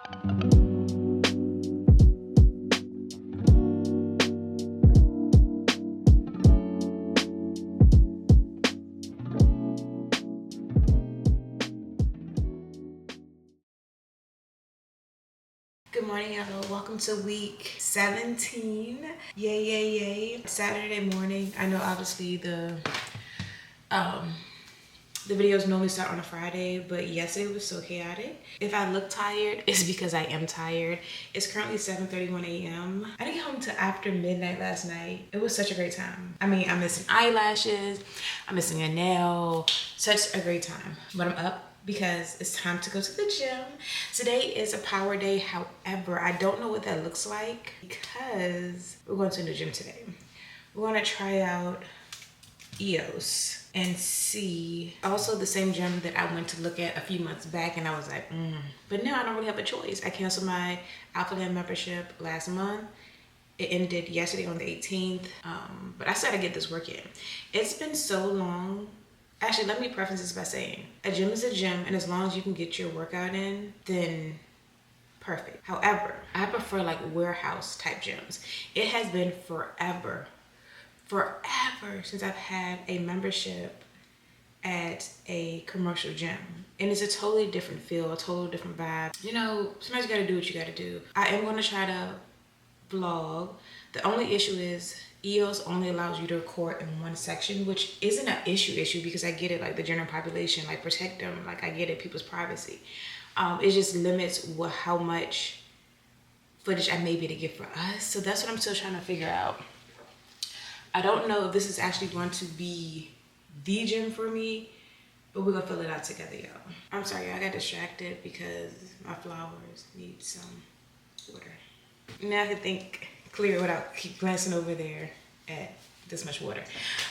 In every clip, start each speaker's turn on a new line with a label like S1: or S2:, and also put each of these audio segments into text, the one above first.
S1: Good morning, y'all. Welcome to week 17. Yay, yay, yay. Saturday morning. I know obviously the videos normally start on a Friday, but yesterday was so chaotic. If I look tired, it's because I am tired. It's currently 7:31 a.m. I didn't get home till after midnight last night. It was such a great time. I mean, I'm missing eyelashes, I'm missing a nail, such a great time. But I'm up because it's time to go to the gym. Today is a power day. However, I don't know what that looks like because we're going to the gym today. We're going to try out EOS and see. Also the same gym that I went to look at a few months back, and I was like, But now I don't really have a choice. I canceled my Alphaland membership last month. It ended yesterday on the 18th. But I still gotta get this work in. It's been so long. Actually, let me preface this by saying a gym is a gym, and as long as you can get your workout in, then perfect. However, I prefer like warehouse type gyms. It has been forever since I've had a membership at a commercial gym, and it's a totally different feel, a totally different vibe. You know, sometimes you gotta do what you gotta do. I am gonna try to vlog. The only issue is EOS only allows you to record in one section, which isn't an issue because I get it, like the general population, like protect them, like I get it, people's privacy. It just limits how much footage I may be able to get for us. So that's what I'm still trying to figure out. I don't know if this is actually going to be the gym for me, but we're gonna fill it out together, y'all. I'm sorry, I got distracted because my flowers need some water. Now I can think clear without keep glancing over there at this much water.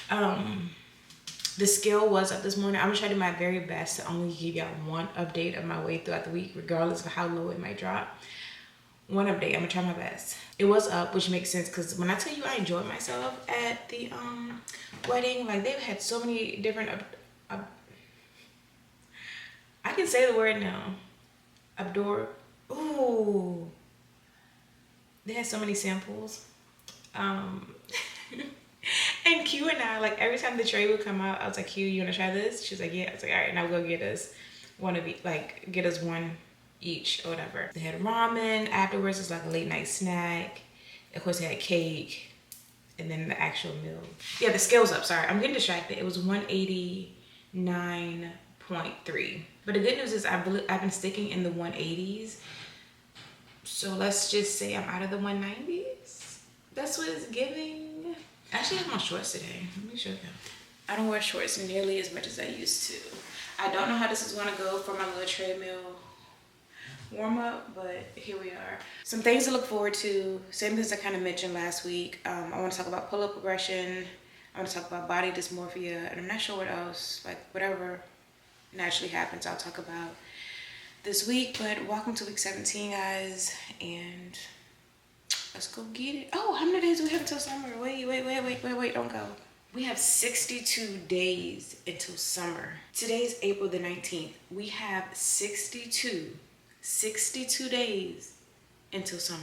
S1: The scale was up this morning. I'm gonna try to do my very best to only give y'all one update of my weight throughout the week, regardless of how low it might drop. One update, I'm gonna try my best. It was up, which makes sense because when I tell you I enjoyed myself at the wedding, like they've had so many different, I can say the word now, ooh. They had so many samples. And Q and I, like every time the tray would come out, I was like, Q, you wanna try this? She was like, yeah. I was like, all right, now go get us get us one each or whatever. They had ramen. Afterwards, it's like a late night snack. Of course, they had cake, and then the actual meal. Yeah, the scale's up. Sorry, I'm getting distracted. It was 189.3. But the good news is I've been sticking in the 180s. So let's just say I'm out of the 190s. That's what it's giving. I actually have my shorts today. Let me show you. I don't wear shorts nearly as much as I used to. I don't know how this is gonna go for my little treadmill warm up, but here we are. Some things to look forward to. Same things I kind of mentioned last week. I want to talk about pull-up progression. I want to talk about body dysmorphia, and I'm not sure what else. Like whatever naturally happens, I'll talk about this week. But welcome to week 17, guys, and let's go get it. Oh, how many days do we have until summer? Wait, don't go. We have 62 days until summer. Today's April the 19th. We have 62 days until summer.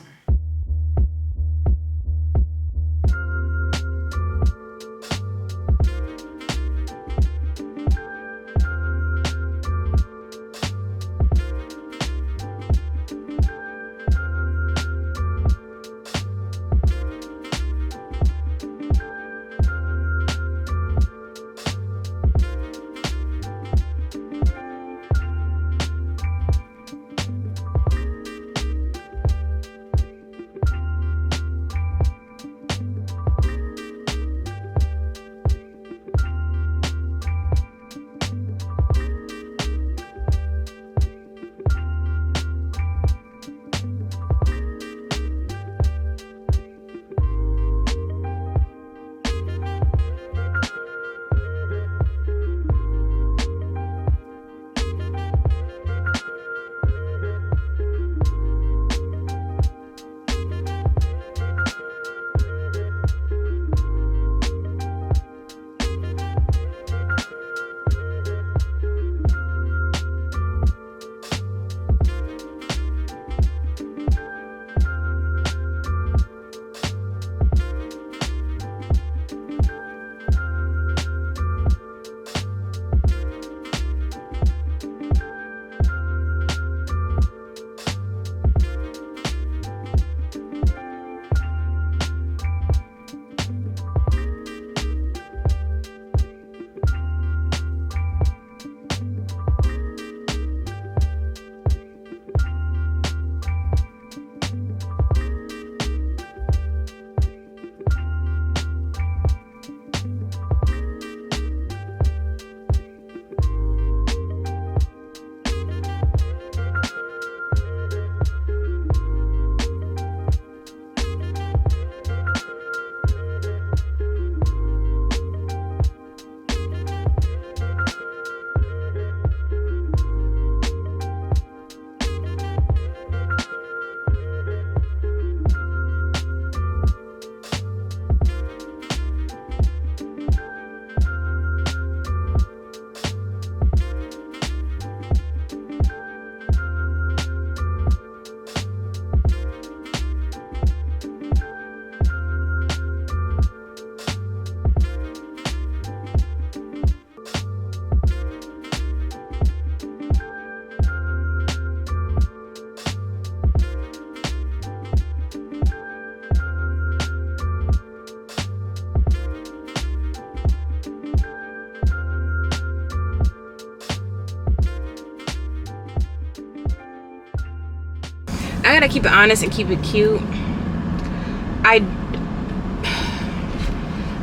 S1: I gotta keep it honest and keep it cute.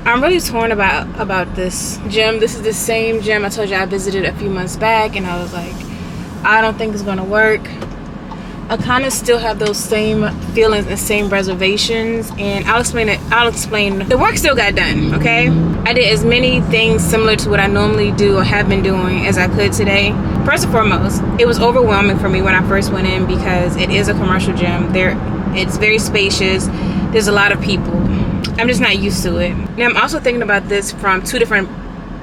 S1: I'm really torn about this gym. This is the same gym I told you I visited a few months back, and I was like, I don't think it's gonna work. I kind of still have those same feelings and same reservations, and I'll explain. The work still got done, okay? I did as many things similar to what I normally do or have been doing as I could today. First and foremost, it was overwhelming for me when I first went in because it is a commercial gym. It's very spacious. There's a lot of people. I'm just not used to it. Now, I'm also thinking about this from two different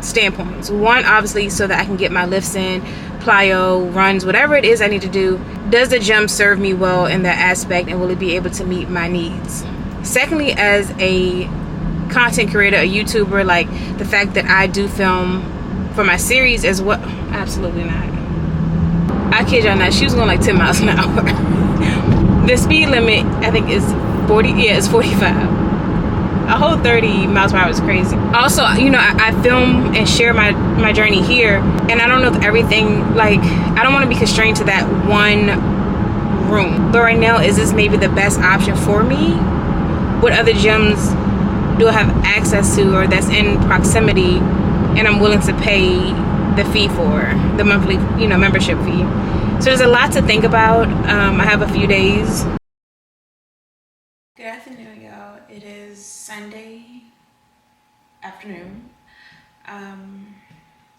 S1: standpoints. One, obviously, so that I can get my lifts in, plyo, runs, whatever it is I need to do. Does the gym serve me well in that aspect, and will it be able to meet my needs? Secondly, as a content creator, a YouTuber, like the fact that I do film for my series as well. Absolutely not. I kid y'all not, she was going like 10 miles an hour. The speed limit, I think, is 40. Yeah, it's 45. A whole 30 miles per hour is crazy. Also, you know, I film and share my journey here, and I don't know if everything, like, I don't want to be constrained to that one room. But right now, is this maybe the best option for me? What other gyms do I have access to, or that's in proximity, and I'm willing to pay the fee for, the monthly, you know, membership fee? So there's a lot to think about. I have a few days. Good afternoon, y'all. It is Sunday afternoon.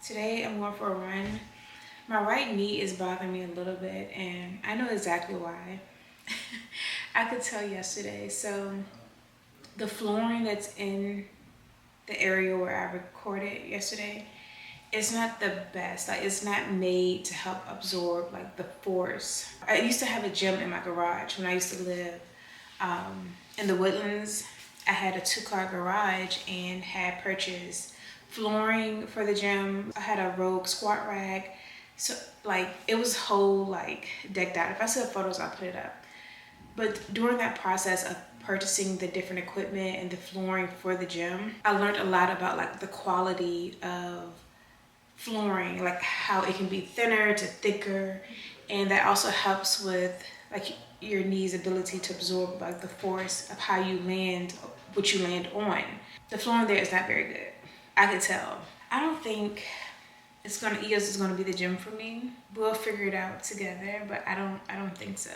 S1: Today I'm going for a run. My right knee is bothering me a little bit, and I know exactly why. I could tell yesterday. So the flooring that's in the area where I recorded yesterday, it's not the best. Like, it's not made to help absorb like the force. I used to have a gym in my garage when I used to live in the Woodlands. I had a 2-car garage and had purchased flooring for the gym. I had a Rogue squat rack. So like, it was whole like decked out. If I see the photos, I'll put it up. But during that process of purchasing the different equipment and the flooring for the gym, I learned a lot about like the quality of flooring, like how it can be thinner to thicker, and that also helps with like your knee's ability to absorb like the force of how you land, what you land on. The flooring there is not very good. I could tell. I don't think EOS is gonna be the gym for me. We'll figure it out together, but I don't think so.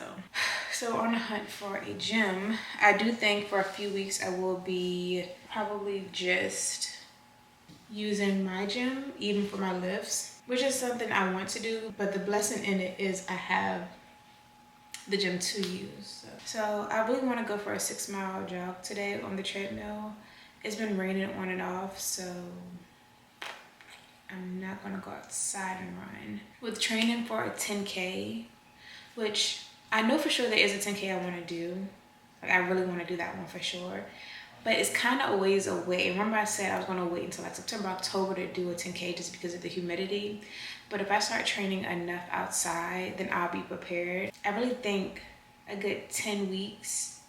S1: So on the hunt for a gym, I do think for a few weeks I will be probably just using my gym, even for my lifts, which is something I want to do, but the blessing in it is I have the gym to use. So I really want to go for a 6-mile jog today on the treadmill. It's been raining on and off, so I'm not gonna go outside and run. With training for a 10K, which I know for sure there is a 10K I want to do. Like, I really want to do that one for sure. But it's kind of a ways away. Remember I said I was going to wait until like September, October to do a 10K just because of the humidity. But if I start training enough outside, then I'll be prepared. I really think a good 10 weeks,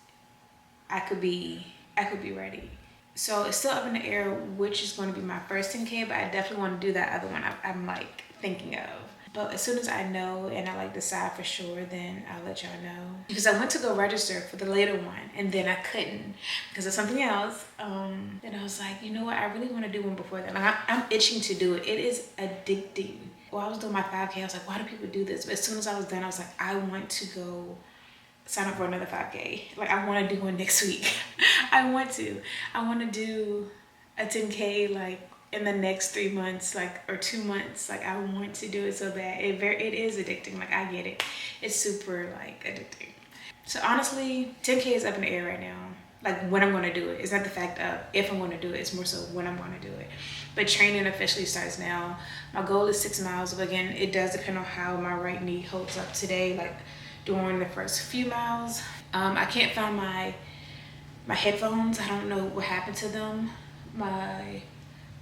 S1: I could be ready. So it's still up in the air which is going to be my first 10K, but I definitely want to do that other one I'm like thinking of. But as soon as I know and I like decide for sure, then I'll let y'all know. Because I went to go register for the later one, and then I couldn't because of something else. Then I was like, you know what? I really want to do one before that. Like, I'm itching to do it. It is addicting. While I was doing my 5K, I was like, why do people do this? But as soon as I was done, I was like, I want to go sign up for another 5K. Like, I want to do one next week. I want to do a 10K like in the next 3 months, like, or 2 months. Like, I want to do it so bad. It is addicting. Like, I get it. It's super like addicting. So honestly, 10K is up in the air right now. Like, when I'm going to do it. It's not the fact of if I'm going to do it. It's more so when I'm going to do it. But training officially starts now. My goal is 6 miles. But again, it does depend on how my right knee holds up today. Like, during the first few miles. I can't find my headphones. I don't know what happened to them. My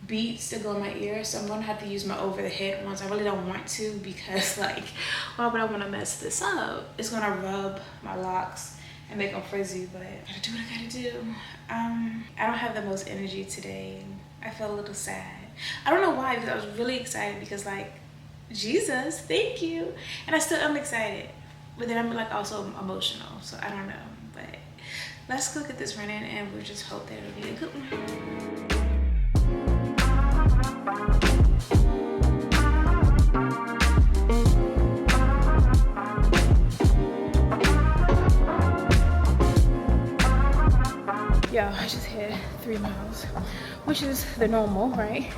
S1: Beats that go in my ear, so I'm gonna have to use my over-the-head ones. I really don't want to because, like, why would I want to mess this up? It's gonna rub my locks and make them frizzy, but I gotta do what I gotta do. I don't have the most energy today. I feel a little sad. I don't know why, because I was really excited because, like, Jesus, thank you. And I still am excited, but then I'm like also emotional, so I don't know. But let's go get this running, and we'll just hope that it'll be a good one. Yo, I just hit 3 miles, which is the normal, right?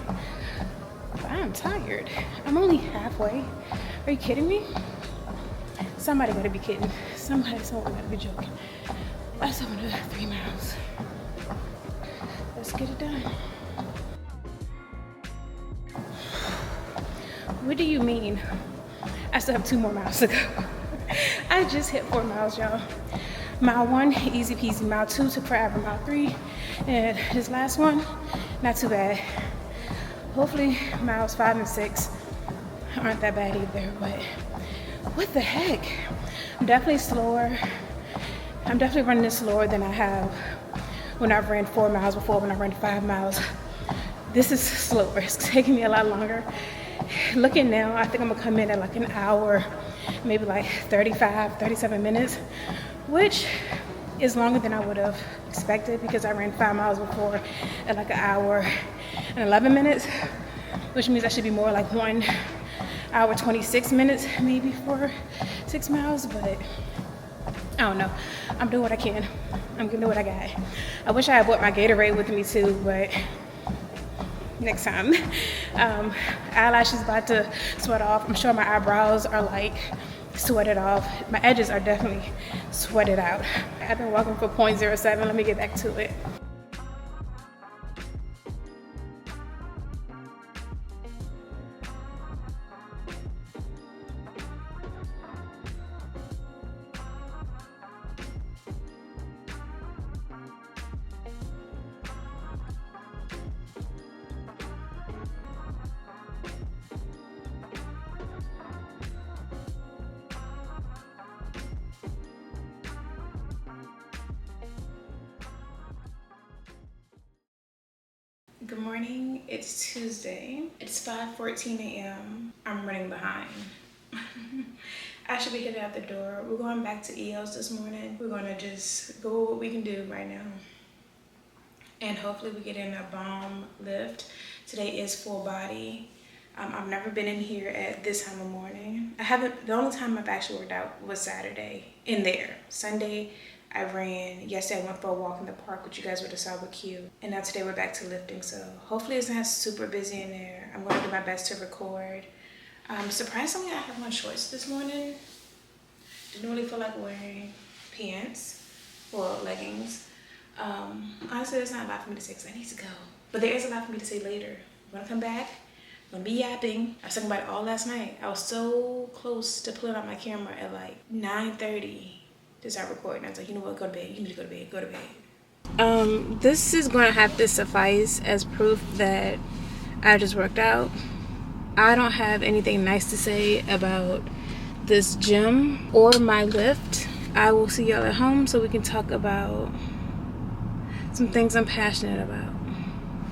S1: But I'm tired. I'm only halfway. Are you kidding me? Somebody gotta be kidding. Someone gotta be joking. That's another 3 miles. Let's get it done. What do you mean? I still have 2 more miles to go. I just hit 4 miles, y'all. Mile 1, easy peasy. Mile 2 took forever. Mile 3, and this last one, not too bad. Hopefully miles 5 and 6 aren't that bad either, but what the heck? I'm definitely slower. I'm definitely running this slower than I have when I've ran 4 miles before, when I ran 5 miles. This is slower. It's taking me a lot longer. Looking now, I think I'm gonna come in at like an hour, maybe like 35, 37 minutes, which is longer than I would have expected because I ran 5 miles before at like an hour and 11 minutes, which means I should be more like 1 hour 26 minutes maybe for 6 miles, but I don't know. I'm doing what I can. I'm gonna do what I got. I wish I had brought my Gatorade with me too, but next time. Eyelashes about to sweat off. I'm sure my eyebrows are like sweated off. My edges are definitely sweated out. I've been walking for 0.07. Let me get back to it. Good morning, it's Tuesday. It's 5:14 a.m. I'm running behind. I should be headed out the door. We're going back to EOS this morning. We're gonna just go with what we can do right now. And hopefully we get in a bomb lift. Today is full body. I've never been in here at this time of morning. The only time I've actually worked out was Saturday in there. Sunday, I ran. Yesterday I went for a walk in the park, which you guys would have saw with Q. And now today we're back to lifting, so hopefully it's not super busy in there. I'm going to do my best to record. Surprisingly, I have on shorts this morning. Didn't really feel like wearing pants or leggings. Honestly, there's not a lot for me to say because I need to go. But there is a lot for me to say later. When I come back, I'm gonna be yapping. I was talking about it all last night. I was so close to pulling out my camera at like 9:30. To start recording. I was like, you know what, go to bed. You need to go to bed. Go to bed. This is going to have to suffice as proof that I just worked out. I don't have anything nice to say about this gym or my lift. I will see y'all at home so we can talk about some things I'm passionate about.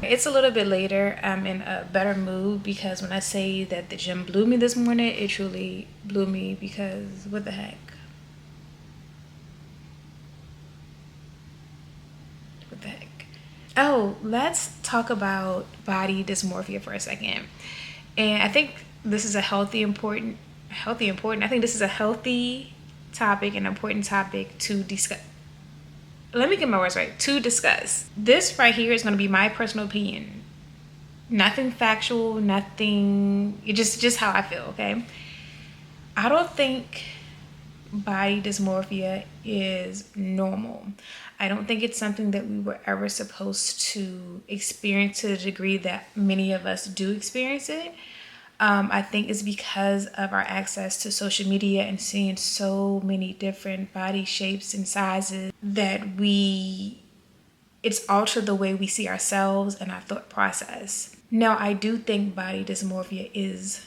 S1: It's a little bit later. I'm in a better mood because when I say that the gym blew me this morning, it truly blew me because what the heck? Oh, let's talk about body dysmorphia for a second. And I think this is a healthy, important. I think this is a healthy topic, an important topic to discuss. Let me get my words right. To discuss. This right here is going to be my personal opinion. Nothing factual, nothing, just how I feel, okay? I don't think body dysmorphia is normal. I don't think it's something that we were ever supposed to experience to the degree that many of us do experience it. I think it's because of our access to social media and seeing so many different body shapes and sizes that it's altered the way we see ourselves and our thought process. Now, I do think body dysmorphia is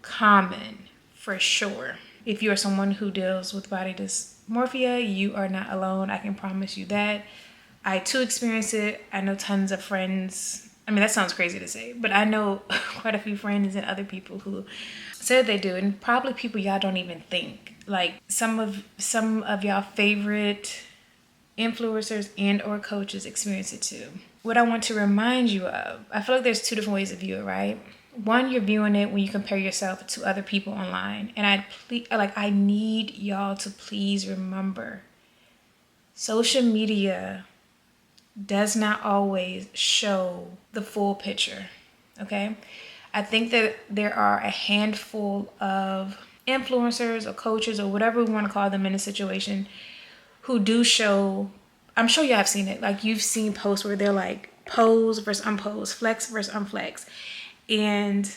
S1: common for sure. If you are someone who deals with body dysmorphia, you are not alone. I can promise you that. I too experience it. I know tons of friends. I mean, that sounds crazy to say, but I know quite a few friends and other people who say they do, and probably people y'all don't even think. like some of y'all favorite influencers and or coaches experience it too. What I want to remind you of, I feel like there's two different ways to view it, right? One, you're viewing it when you compare yourself to other people online. And I need y'all to please remember, social media does not always show the full picture, okay? I think that there are a handful of influencers or coaches or whatever we want to call them in a situation who do show, I'm sure y'all have seen it. Like, you've seen posts where they're like pose versus unpose, flex versus unflex. And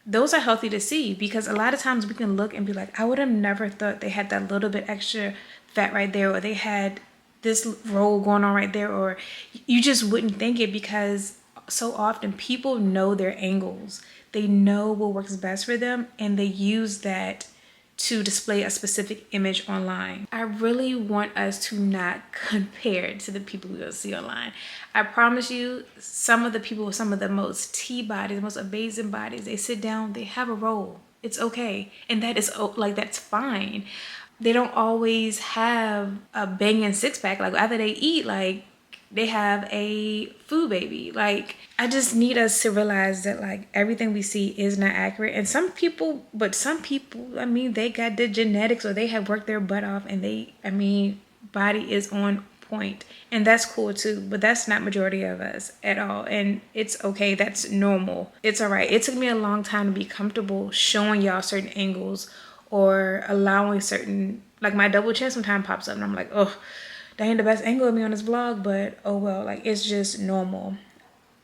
S1: those are healthy to see, because a lot of times we can look and be like, I would have never thought they had that little bit extra fat right there, or they had this roll going on right there, or you just wouldn't think it, because so often people know their angles. They know what works best for them, and they use that to display a specific image online. I really want us to not compare to the people we'll see online. I promise you, some of the people with some of the most T bodies, the most amazing bodies, they sit down, they have a roll. It's okay. And that is like, that's fine. They don't always have a banging six pack. Like, after they eat, like, they have a food baby. Like, I just need us to realize that, like, everything we see is not accurate. And some people, I mean, they got the genetics, or they have worked their butt off, and body is on point. And that's cool too, but that's not majority of us at all. And it's okay. That's normal. It's all right. It took me a long time to be comfortable showing y'all certain angles, or allowing certain, like, my double chin sometimes pops up and I'm like, oh, that ain't the best angle of me on this vlog, but oh well, like, it's just normal.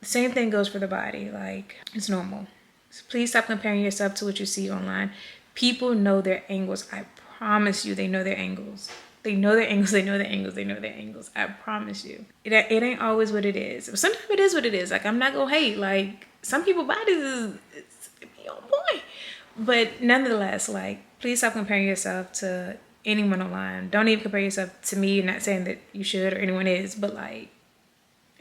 S1: The same thing goes for the body. Like, it's normal. So please stop comparing yourself to what you see online. People know their angles. I promise you, they know their angles. They know their angles, they know their angles, they know their angles. I promise you. It ain't always what it is. Sometimes it is what it is. Like, I'm not gonna hate. Like, some people's bodies is on point. But nonetheless, like, please stop comparing yourself to anyone online. Don't even compare yourself to me. Not saying that you should or anyone is, but like,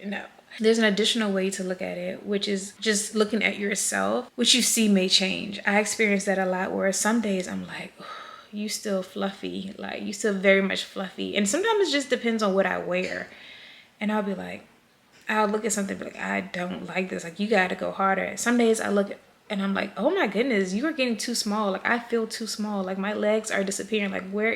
S1: no. There's an additional way to look at it, which is just looking at yourself. What you see may change. I experienced that a lot, where some days I'm like, oh, you still fluffy. Like, you still very much fluffy. And sometimes it just depends on what I wear. And I'll be like, I'll look at something and be like, I don't like this. Like, you gotta go harder. Some days I look at, and I'm like, oh my goodness, you are getting too small. Like, I feel too small. Like, my legs are disappearing. Like, what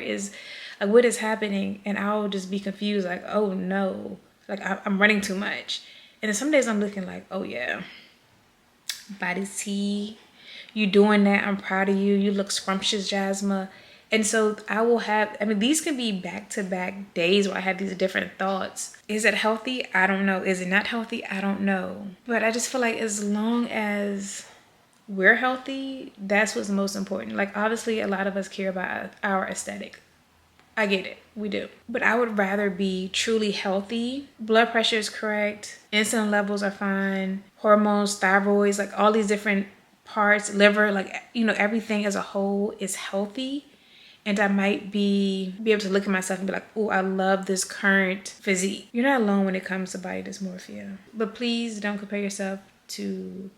S1: is happening? And I'll just be confused. Like, oh no, like, I'm running too much. And then some days I'm looking like, oh yeah, body T, you doing that. I'm proud of you. You look scrumptious, Jasma. And so I will have, these can be back-to-back days where I have these different thoughts. Is it healthy? I don't know. Is it not healthy? I don't know. But I just feel like as long as we're healthy, that's what's most important. Like, obviously, a lot of us care about our aesthetic. I get it. We do. But I would rather be truly healthy. Blood pressure is correct. Insulin levels are fine. Hormones, thyroids, like all these different parts, liver, like, everything as a whole is healthy. And I might be able to look at myself and be like, oh, I love this current physique. You're not alone when it comes to body dysmorphia. But please don't compare yourself to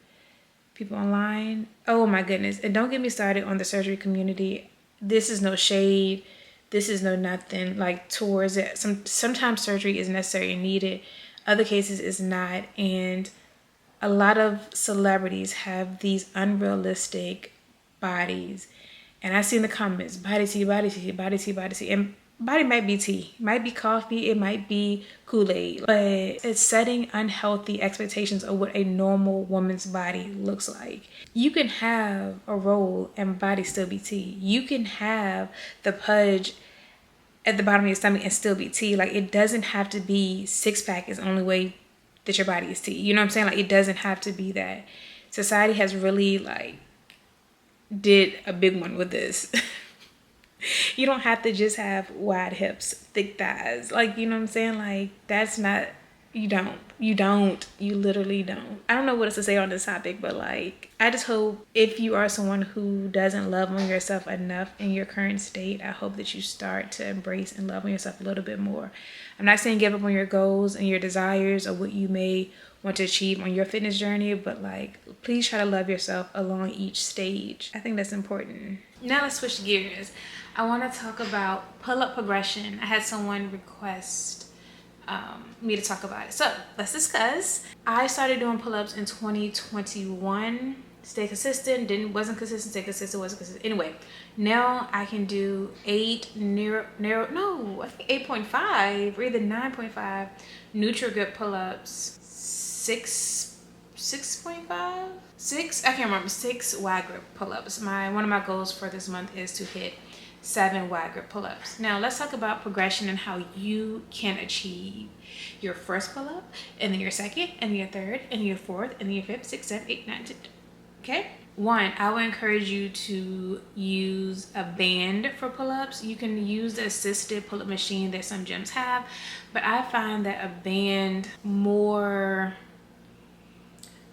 S1: people online. Oh my goodness. And don't get me started on the surgery community. This is no shade. This is no nothing like towards it. Sometimes surgery is necessary and needed. Other cases is not. And a lot of celebrities have these unrealistic bodies. And I see in the comments, body tea, body tea, body tea, body tea. And body might be tea, might be coffee, it might be Kool-Aid. But it's setting unhealthy expectations of what a normal woman's body looks like. You can have a roll and body still be tea. You can have the pudge at the bottom of your stomach and still be tea. Like, it doesn't have to be six-pack is the only way that your body is tea. You know what I'm saying? Like, it doesn't have to be that. Society has really, like, did a big one with this. You don't have to just have wide hips, thick thighs. Like, you know what I'm saying? Like, that's not, you literally don't. I don't know what else to say on this topic, but like, I just hope if you are someone who doesn't love on yourself enough in your current state, I hope that you start to embrace and love on yourself a little bit more. I'm not saying give up on your goals and your desires or what you may want to achieve on your fitness journey, but like, please try to love yourself along each stage. I think that's important. Now let's switch gears. I want to talk about pull-up progression. I had someone request me to talk about it. So let's discuss. I started doing pull-ups in 2021. Stay consistent, wasn't consistent, stay consistent, wasn't consistent. Anyway, now I can do 8.5 or either 9.5 neutral grip pull-ups, 6, I can't remember, 6 wide grip pull-ups. One of my goals for this month is to hit 7 wide grip pull-ups. Now let's talk about progression and how you can achieve your first pull-up, and then your second, and then your third, and then your fourth, and then your fifth, sixth, seventh, eighth, ninth, 10th. Okay? 1, I would encourage you to use a band for pull-ups. You can use the assisted pull-up machine that some gyms have, but I find that a band more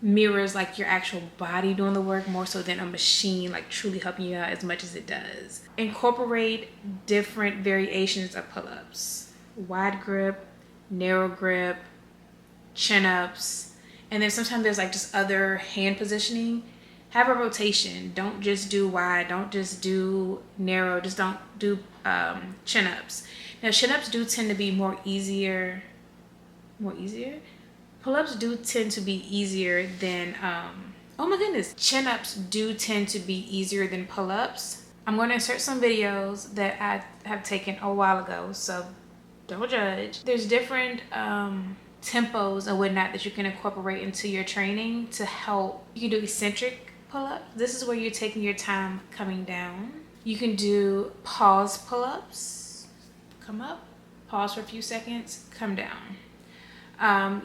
S1: mirrors like your actual body doing the work more so than a machine like truly helping you out as much as it does. Incorporate different variations of pull-ups: wide grip, narrow grip, chin-ups, and then sometimes there's like just other hand positioning. Have a rotation. Don't just do wide, don't just do narrow, just don't do chin-ups. Now chin-ups do tend to be more easier. Pull-ups do tend to be easier than, oh my goodness, chin-ups do tend to be easier than pull-ups. I'm going to insert some videos that I have taken a while ago, so don't judge. There's different tempos and whatnot that you can incorporate into your training to help. You can do eccentric pull-ups. This is where you're taking your time coming down. You can do pause pull-ups. Come up, pause for a few seconds, come down.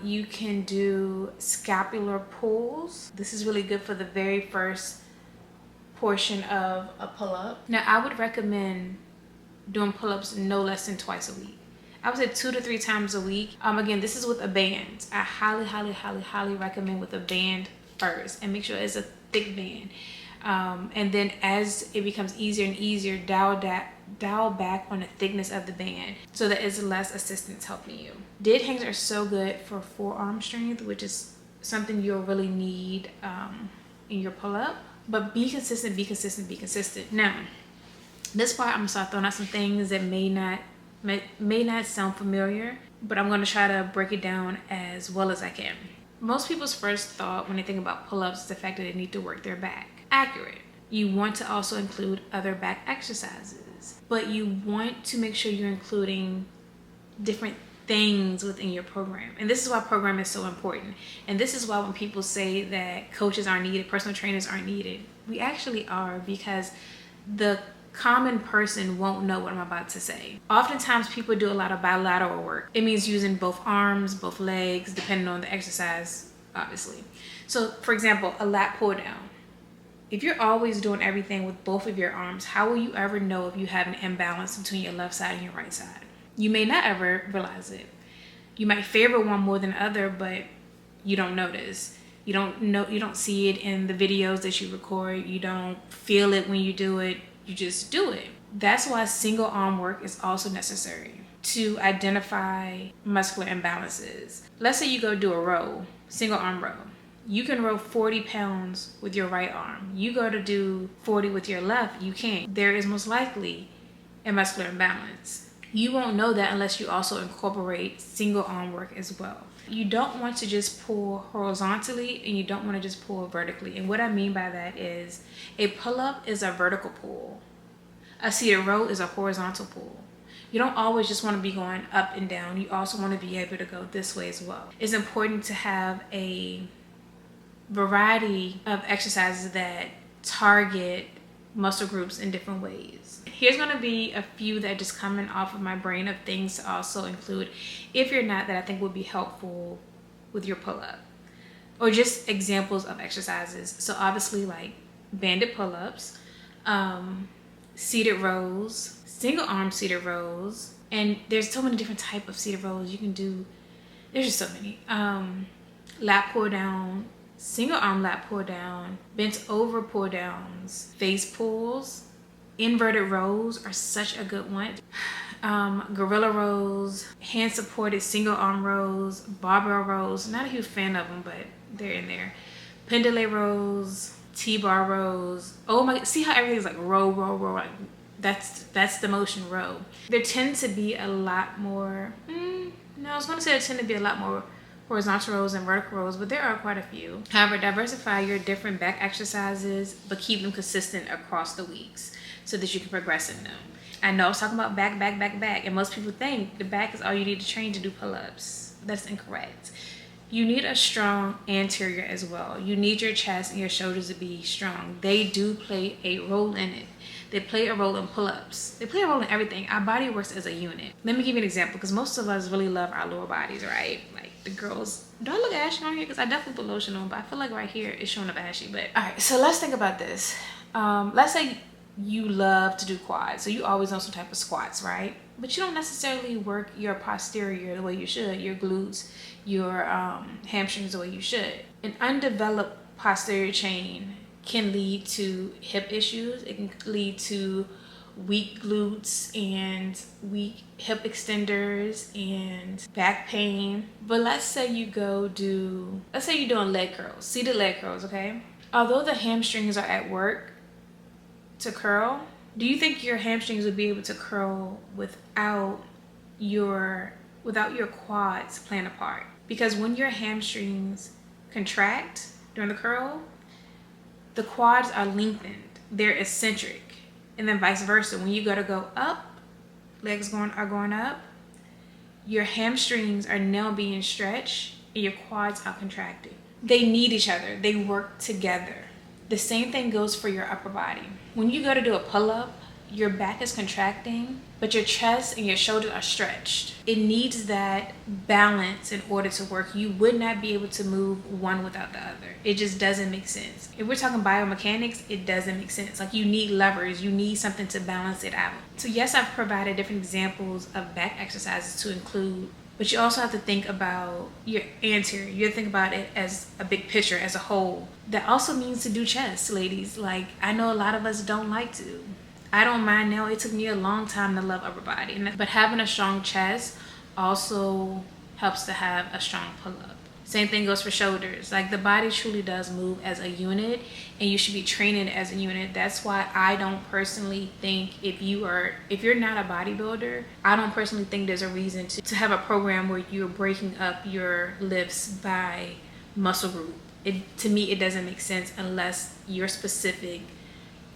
S1: You can do scapular pulls. This is really good for the very first portion of a pull-up. Now, I would recommend doing pull-ups no less than twice a week. I would say 2 to 3 times a week. Again, this is with a band. I highly recommend with a band first, and make sure it's a thick band. And then as it becomes easier and easier, dial back on the thickness of the band so that it's less assistance helping you. Dead hangs are so good for forearm strength, which is something you'll really need in your pull-up. But be consistent. Now, this part I'm gonna start throwing out some things that may not sound familiar, but I'm gonna try to break it down as well as I can. Most people's first thought when they think about pull-ups is the fact that they need to work their back. Accurate. You want to also include other back exercises, but you want to make sure you're including different things within your program. And this is why program is so important. And this is why when people say that coaches aren't needed, personal trainers aren't needed, we actually are, because the common person won't know what I'm about to say. Oftentimes people do a lot of bilateral work. It means using both arms, both legs, depending on the exercise, obviously. So for example, a lat pull down. If you're always doing everything with both of your arms, how will you ever know if you have an imbalance between your left side and your right side? You may not ever realize it. You might favor one more than the other, but you don't notice. You don't see it in the videos that you record. You don't feel it when you do it. You just do it. That's why single arm work is also necessary to identify muscular imbalances. Let's say you go do a row, single arm row. You can row 40 pounds with your right arm. You go to do 40 with your left, you can't. There is most likely a muscular imbalance. You won't know that unless you also incorporate single arm work as well. You don't want to just pull horizontally, and you don't want to just pull vertically. And what I mean by that is a pull-up is a vertical pull. A seated row is a horizontal pull. You don't always just want to be going up and down. You also want to be able to go this way as well. It's important to have a variety of exercises that target muscle groups in different ways. Here's going to be a few that just coming off of my brain of things to also include if you're not, that I think would be helpful with your pull-up, or just examples of exercises. So obviously like banded pull-ups, seated rows, single arm seated rows, and there's so many different types of seated rows you can do. There's just so many. Lat pull down, single arm lat pull down, bent over pull downs, face pulls. Inverted rows are such a good one. Gorilla rows, hand supported single arm rows, barbell rows. Not a huge fan of them, but they're in there. Pendulum rows, T-bar rows. Oh my, see how everything's like row, like that's the motion, row. There tend to be a lot more, no, I was gonna say there tend to be a lot more horizontal rows and vertical rows, but there are quite a few. However, diversify your different back exercises, but keep them consistent across the weeks so that you can progress in them. I know I was talking about back, and most people think the back is all you need to train to do pull-ups. That's incorrect. You need a strong anterior as well. You need your chest and your shoulders to be strong. They do play a role in it. They play a role in pull-ups. They play a role in everything. Our body works as a unit. Let me give you an example, because most of us really love our lower bodies, right? Like the girls. Do I look ashy on here? Because I definitely put lotion on, but I feel like right here it's showing up ashy. But all right, so let's think about this. Let's say you love to do quads, so you always on some type of squats, right? But you don't necessarily work your posterior the way you should, your glutes, your hamstrings the way you should. An undeveloped posterior chain can lead to hip issues. It can lead to weak glutes and weak hip extenders and back pain. But let's say you let's say you're doing leg curls, seated leg curls, okay? Although the hamstrings are at work to curl, do you think your hamstrings would be able to curl without your quads playing a part? Because when your hamstrings contract during the curl, the quads are lengthened, they're eccentric, and then vice versa. When you go up, legs are going up, your hamstrings are now being stretched and your quads are contracted. They need each other, they work together. The same thing goes for your upper body. When you go to do a pull-up, your back is contracting, but your chest and your shoulders are stretched. It needs that balance in order to work. You would not be able to move one without the other. It just doesn't make sense. If we're talking biomechanics, it doesn't make sense. Like, you need levers, you need something to balance it out. So yes, I've provided different examples of back exercises to include, but you also have to think about your anterior. You have to think about it as a big picture, as a whole. That also means to do chest, ladies. Like, I know a lot of us don't like to. I don't mind now. It took me a long time to love upper body. But having a strong chest also helps to have a strong pull-up. Same thing goes for shoulders. Like, the body truly does move as a unit, and you should be training as a unit. That's why I don't personally think, if you're not a bodybuilder, I don't personally think there's a reason to have a program where you're breaking up your lifts by muscle group. To me, it doesn't make sense unless your specific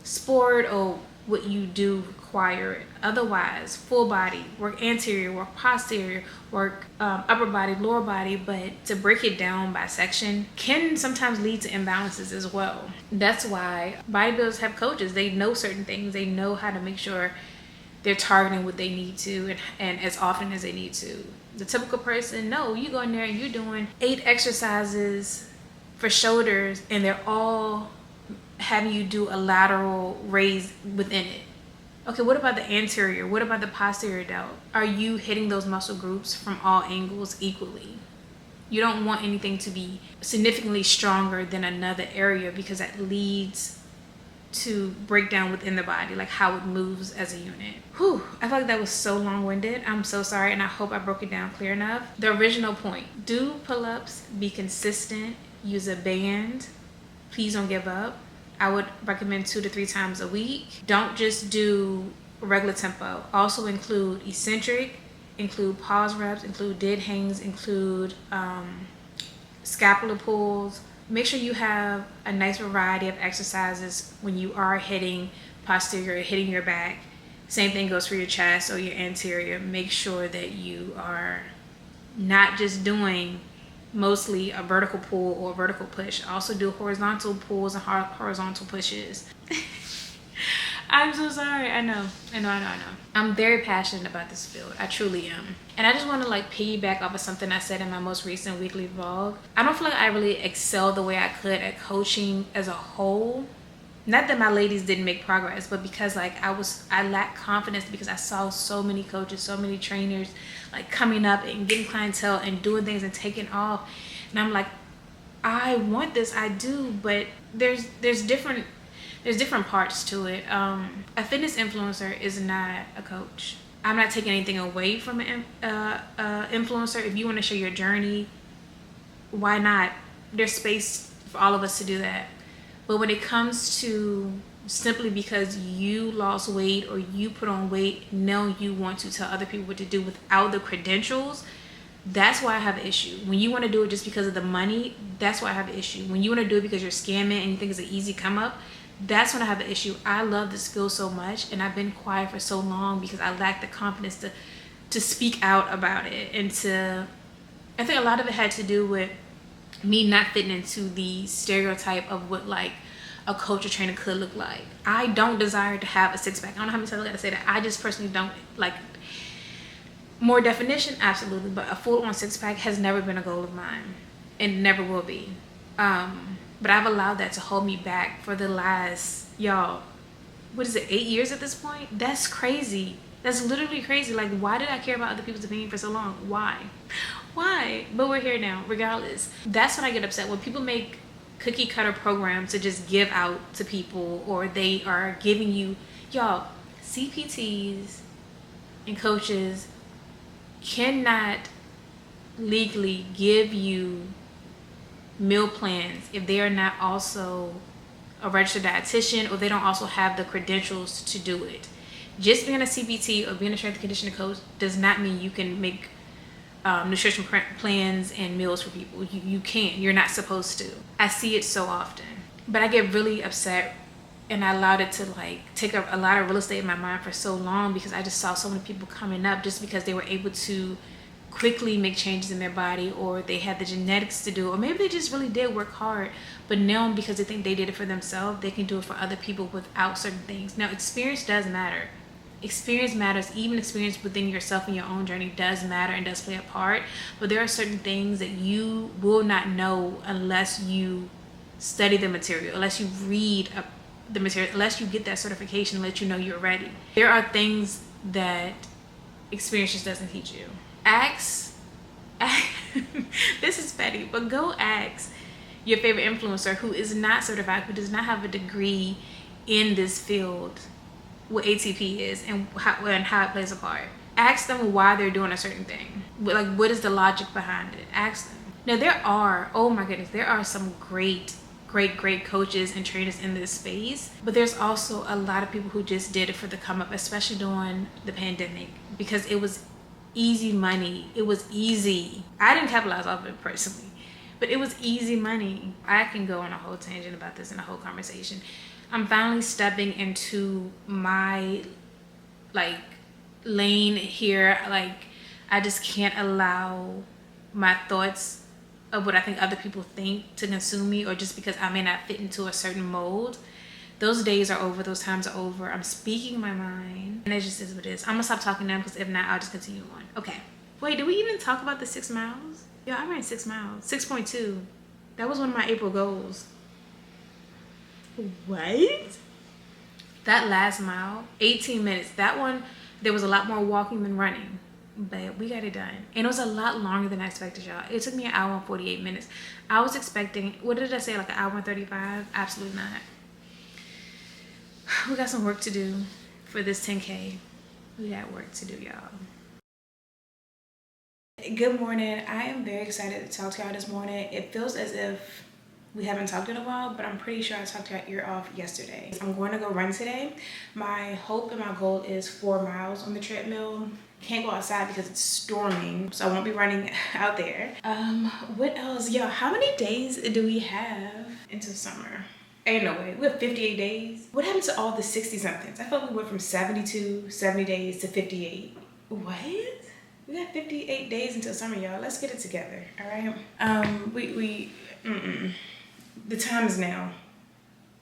S1: sport or what you do require it. Otherwise, full body, work anterior, work posterior, work upper body, lower body, but to break it down by section can sometimes lead to imbalances as well. That's why bodybuilders have coaches. They know certain things. They know how to make sure they're targeting what they need to and as often as they need to. The typical person, no, you go in there and you're doing 8 exercises for shoulders and they're all having you do a lateral raise within it. Okay, what about the anterior? What about the posterior delt? Are you hitting those muscle groups from all angles equally? You don't want anything to be significantly stronger than another area, because that leads to breakdown within the body, like how it moves as a unit. Whew, I feel like that was so long-winded. I'm so sorry, and I hope I broke it down clear enough. The original point: do pull-ups, be consistent, use a band. Please don't give up. I would recommend 2 to 3 times a week. Don't just do regular tempo. Also include eccentric, include pause reps, include dead hangs, include scapular pulls. Make sure you have a nice variety of exercises when you are hitting posterior, hitting your back. Same thing goes for your chest or your anterior. Make sure that you are not just doing mostly a vertical pull or a vertical push. Also do horizontal pulls and horizontal pushes. I'm so sorry. I know. I'm very passionate about this field. I truly am. And I just want to piggyback off of something I said in my most recent weekly vlog. I don't feel like I really excelled the way I could at coaching as a whole. Not that my ladies didn't make progress, but because I lacked confidence, because I saw so many coaches, so many trainers coming up and getting clientele and doing things and taking off. And I'm like, I want this, I do, but there's different parts to it. A fitness influencer is not a coach. I'm not taking anything away from an influencer. If you want to share your journey, why not? There's space for all of us to do that. But when it comes to simply because you lost weight or you put on weight, now you want to tell other people what to do without the credentials, that's why I have an issue. When you want to do it just because of the money, that's why I have an issue. When you want to do it because you're scamming and you think it's an easy come up, that's when I have an issue. I love this field so much, and I've been quiet for so long because I lack the confidence to speak out about it. And I think a lot of it had to do with me not fitting into the stereotype of what like a coach or trainer could look like. I don't desire to have a six-pack. I don't know how many times I gotta say that. I just personally don't like. More definition, absolutely, but a full-on six-pack has never been a goal of mine and never will be. But I've allowed that to hold me back for the last, y'all, what is it, 8 years at this point? That's crazy. That's literally crazy. Like, why did I care about other people's opinion for so long? Why? But we're here now, regardless. That's when I get upset, when people make cookie cutter programs to just give out to people, or they are giving you, y'all, CPTs and coaches cannot legally give you meal plans if they are not also a registered dietitian, or they don't also have the credentials to do it. Just being a CPT or being a strength and conditioning coach does not mean you can make nutrition plans and meals for people. You can't. You're not supposed to. I see it so often, but I get really upset, and I allowed it to like take up a lot of real estate in my mind for so long because I just saw so many people coming up just because they were able to quickly make changes in their body, or they had the genetics to do, or maybe they just really did work hard, but now because they think they did it for themselves, they can do it for other people without certain things. Now, experience does matter. Experience matters. Even experience within yourself and your own journey does matter and does play a part, but there are certain things that you will not know unless you study the material, unless you read the material, unless you get that certification, let you know you're ready. There are things that experience just doesn't teach you. Ask this is petty, but go ask your favorite influencer who is not certified, who does not have a degree in this field, what ATP is and how it plays a part. Ask them why they're doing a certain thing. Like, what is the logic behind it? Ask them. Now, there are, oh my goodness, there are some great coaches and trainers in this space, but there's also a lot of people who just did it for the come up, especially during the pandemic, because it was easy money. It was easy. I didn't capitalize off of it personally, but it was easy money. I can go on a whole tangent about this in a whole conversation. I'm finally stepping into my like lane here. Like, I just can't allow my thoughts of what I think other people think to consume me, or just because I may not fit into a certain mold. Those days are over. Those times are over. I'm speaking my mind, and it just is what it is. I'm gonna stop talking now, because if not, I'll just continue on. Okay. Wait, did we even talk about the 6 miles? Yeah, I ran 6 miles. 6.2. That was one of my April goals. What? That last mile, 18 minutes. That one, there was a lot more walking than running, but we got it done. And it was a lot longer than I expected, y'all. It took me an hour and 48 minutes. I was expecting, what did I say, like an hour and 35? Absolutely not. We got some work to do for this 10K. We got work to do, y'all. Good morning. I am very excited to talk to y'all this morning. It feels as if we haven't talked in a while, but I'm pretty sure I talked your ear off yesterday. I'm going to go run today. My hope and my goal is 4 miles on the treadmill. Can't go outside because it's storming, so I won't be running out there. What else? Yo, how many days do we have until summer? Ain't no way. We have 58 days. What happened to all the 60-somethings? I felt we went from 70 days to 58. What? We got 58 days until summer, y'all. Let's get it together, all right? The time is now.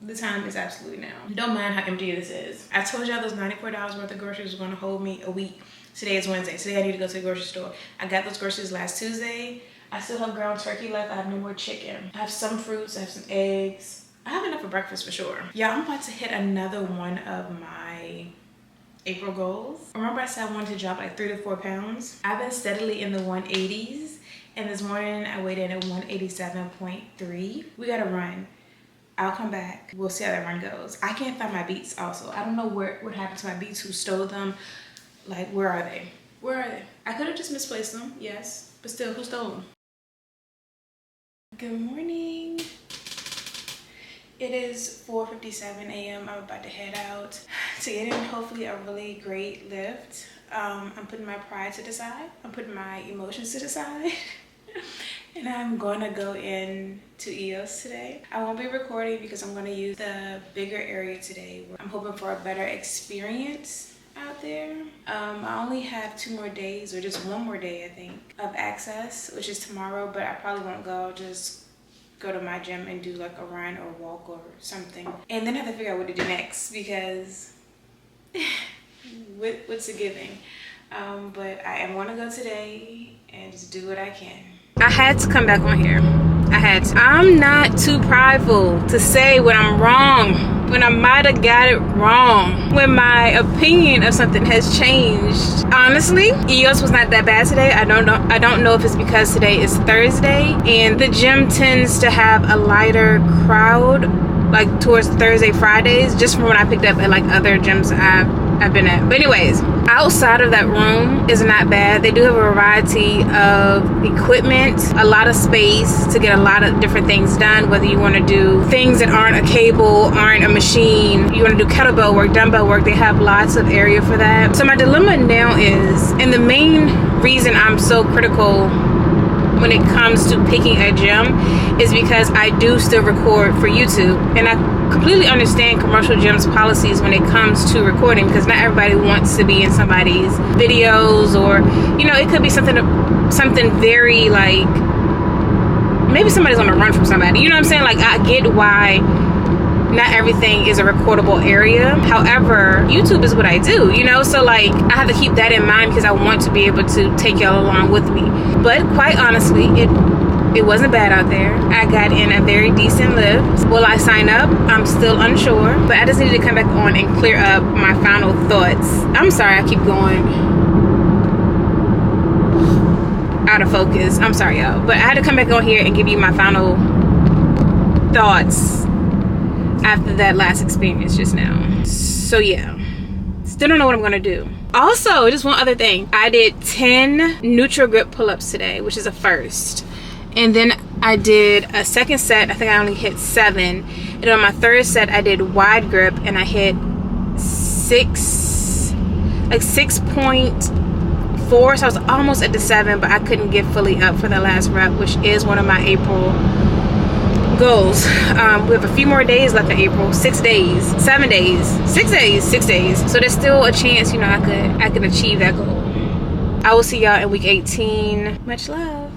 S1: The time is absolutely now. Don't mind how empty this is. I told y'all those $94 worth of groceries was gonna hold me a week. Today is Wednesday. Today I need to go to the grocery store. I got those groceries last Tuesday. I still have ground turkey left. I have no more chicken. I have some fruits. I have some eggs. I have enough for breakfast for sure. Yeah, I'm about to hit another one of my April goals. Remember I said I wanted to drop like 3 to 4 pounds? I've been steadily in the 180s, and this morning I weighed in at 187.3. We gotta run. I'll come back. We'll see how that run goes. I can't find my beats also. I don't know what happened to my beats, who stole them. Like, where are they? Where are they? I could have just misplaced them, yes, but still, who stole them? Good morning. It is 4:57 a.m. I'm about to head out to get in hopefully a really great lift. I'm putting my pride to the side. I'm putting my emotions to the side. And I'm going to go in to EOS today. I won't be recording because I'm going to use the bigger area today. I'm hoping for a better experience out there. I only have 2 more days, or just 1 more day I think, of access, which is tomorrow, but I probably won't go. I'll just go to my gym and do like a run or walk or something, and then I have to figure out what to do next because what's a giving. But I am going to go today and just do what I can. I had to come back on here. I had to. I'm not too prideful to say when I'm wrong, when I might have got it wrong, when my opinion of something has changed. Honestly, EOS was not that bad today. I don't know if it's because today is Thursday and the gym tends to have a lighter crowd like towards Thursday, Fridays, just from when I picked up at like other gyms I've been at. But anyways, outside of that room is not bad. They do have a variety of equipment, a lot of space to get a lot of different things done, whether you want to do things that aren't a cable, aren't a machine, you want to do kettlebell work, dumbbell work, they have lots of area for that. So my dilemma now is, and the main reason I'm so critical when it comes to picking a gym is because I do still record for YouTube, and I completely understand commercial gyms policies when it comes to recording, because not everybody wants to be in somebody's videos, or you know, it could be something very like, maybe somebody's on the run from somebody, you know what I'm saying? Like, I get why not everything is a recordable area. However, YouTube is what I do, you know, so like I have to keep that in mind because I want to be able to take y'all along with me. But quite honestly, it wasn't bad out there. I got in a very decent lift. Will I sign up? I'm still unsure, but I just needed to come back on and clear up my final thoughts. I'm sorry, I keep going out of focus. I'm sorry, y'all, but I had to come back on here and give you my final thoughts after that last experience just now. So yeah, still don't know what I'm gonna do. Also, just one other thing, I did 10 neutral grip pull-ups today, which is a first. And then I did a second set, I think I only hit 7. And on my third set, I did wide grip and I hit 6.4, so I was almost at the 7, but I couldn't get fully up for the last rep, which is one of my April goals. We have a few more days left in April. 6 days, 7 days, 6 days, 6 days. So there's still a chance, you know, I could achieve that goal. I will see y'all in week 18. Much love.